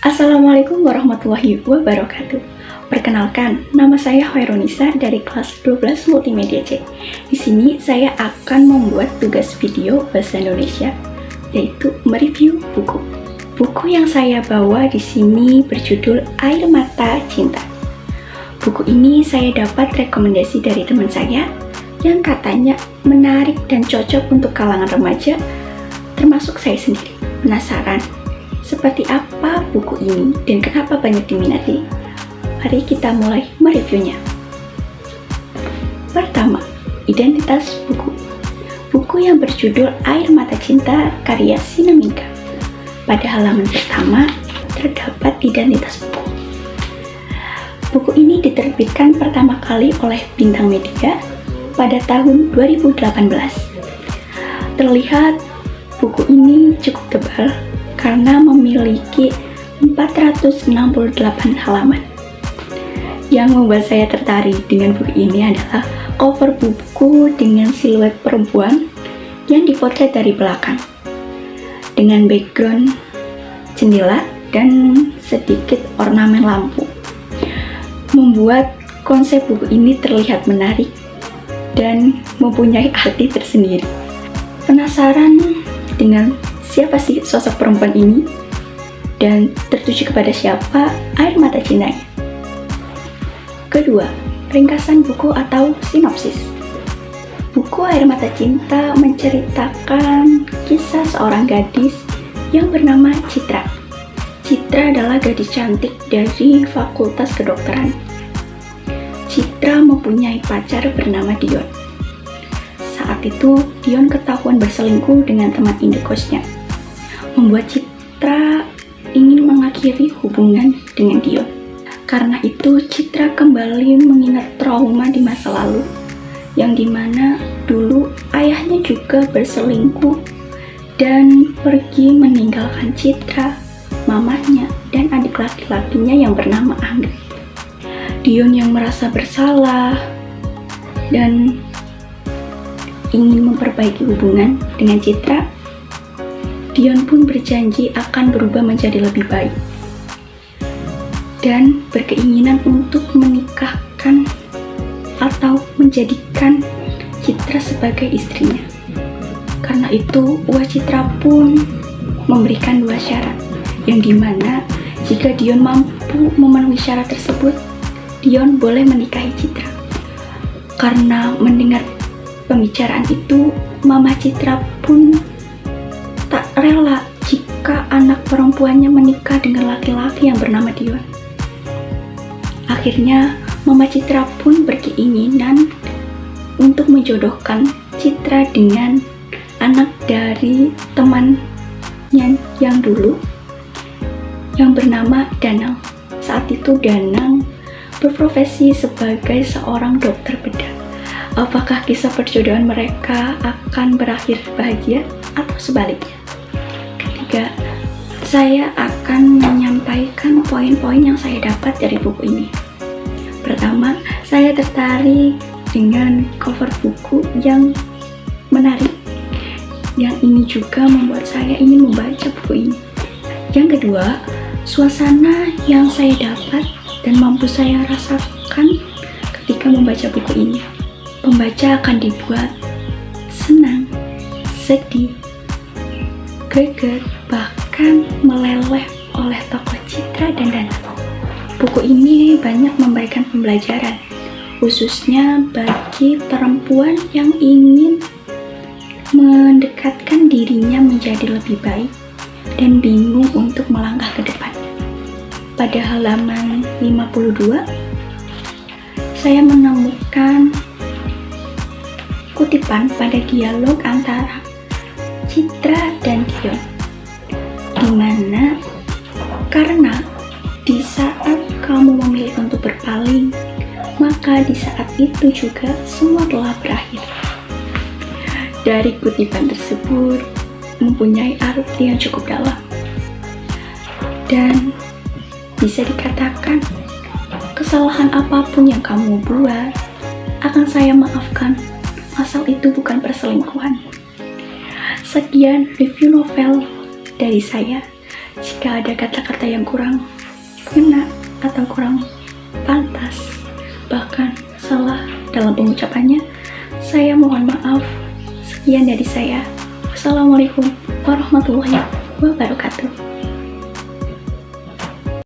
Assalamualaikum warahmatullahi wabarakatuh. Perkenalkan, nama saya Hoironisa dari kelas 12 Multimedia C. Di sini saya akan membuat tugas video bahasa Indonesia, yaitu mereview buku. Buku yang saya bawa di sini berjudul Air Mata Cinta. Buku ini saya dapat rekomendasi dari teman saya yang katanya menarik dan cocok untuk kalangan remaja, termasuk saya sendiri. Penasaran seperti apa buku ini dan kenapa banyak diminati? Mari kita mulai mereviewnya. Pertama, identitas buku. Buku yang berjudul Air Mata Cinta karya Sineminka. Pada halaman pertama terdapat identitas buku. Buku ini diterbitkan pertama kali oleh Bintang Media pada tahun 2018. Terlihat buku ini cukup tebal karena memiliki 468 halaman. Yang membuat saya tertarik dengan buku ini adalah cover buku dengan siluet perempuan yang dipotret dari belakang dengan background jendela dan sedikit ornamen lampu, membuat konsep buku ini terlihat menarik dan mempunyai arti tersendiri. Penasaran dengan siapa sih sosok perempuan ini dan tertuju kepada siapa air mata cintanya? Kedua, ringkasan buku atau sinopsis. Buku Air Mata Cinta menceritakan kisah seorang gadis yang bernama Citra. Citra adalah gadis cantik dari Fakultas Kedokteran. Citra mempunyai pacar bernama Dion. Saat itu, Dion ketahuan berselingkuh dengan teman indekosnya, membuat Citra ingin mengakhiri hubungan dengan Dion. Karena itu, Citra kembali mengingat trauma di masa lalu, yang dimana dulu ayahnya juga berselingkuh dan pergi meninggalkan Citra, mamanya, dan adik laki-lakinya yang bernama Angga. Dion yang merasa bersalah dan ingin memperbaiki hubungan dengan Citra, Dion pun berjanji akan berubah menjadi lebih baik dan berkeinginan untuk menikahkan atau menjadikan Citra sebagai istrinya. Karena itu, Citra pun memberikan dua syarat, yang dimana jika Dion mampu memenuhi syarat tersebut, Dion boleh menikahi Citra. Karena mendengar pembicaraan itu, Mama Citra pun tak rela jika anak perempuannya menikah dengan laki-laki yang bernama Dion. Akhirnya, Mama Citra pun berkeinginan untuk menjodohkan Citra dengan anak dari temannya yang dulu yang bernama Danang. Saat itu Danang berprofesi sebagai seorang dokter bedah. Apakah kisah perjodohan mereka akan berakhir bahagia atau sebaliknya? Ketiga, saya akan menyampaikan poin-poin yang saya dapat dari buku ini. Pertama, saya tertarik dengan cover buku yang menarik. Yang ini juga membuat saya ingin membaca buku ini. Yang kedua, suasana yang saya dapat dan mampu saya rasakan ketika membaca buku ini. Pembaca akan dibuat senang, sedih, greget, bahkan meleleh oleh tokoh Citra dan Danang. Buku ini banyak memberikan pembelajaran, khususnya bagi perempuan yang ingin mendekatkan dirinya menjadi lebih baik dan bingung untuk melangkah ke depan. Pada halaman 52, saya menemukan kutipan pada dialog antara Citra dan Dion, di mana karena di saat kamu memilih untuk berpaling, maka di saat itu juga semua telah berakhir. Dari kutipan tersebut mempunyai arti yang cukup dalam dan bisa dikatakan kesalahan apapun yang kamu buat akan saya maafkan, asal itu bukan perselingkuhan. Sekian review novel dari saya. Jika ada kata-kata yang kurang kena atau kurang pantas, bahkan salah dalam pengucapannya, saya mohon maaf. Sekian dari saya. Wassalamualaikum warahmatullahi wabarakatuh.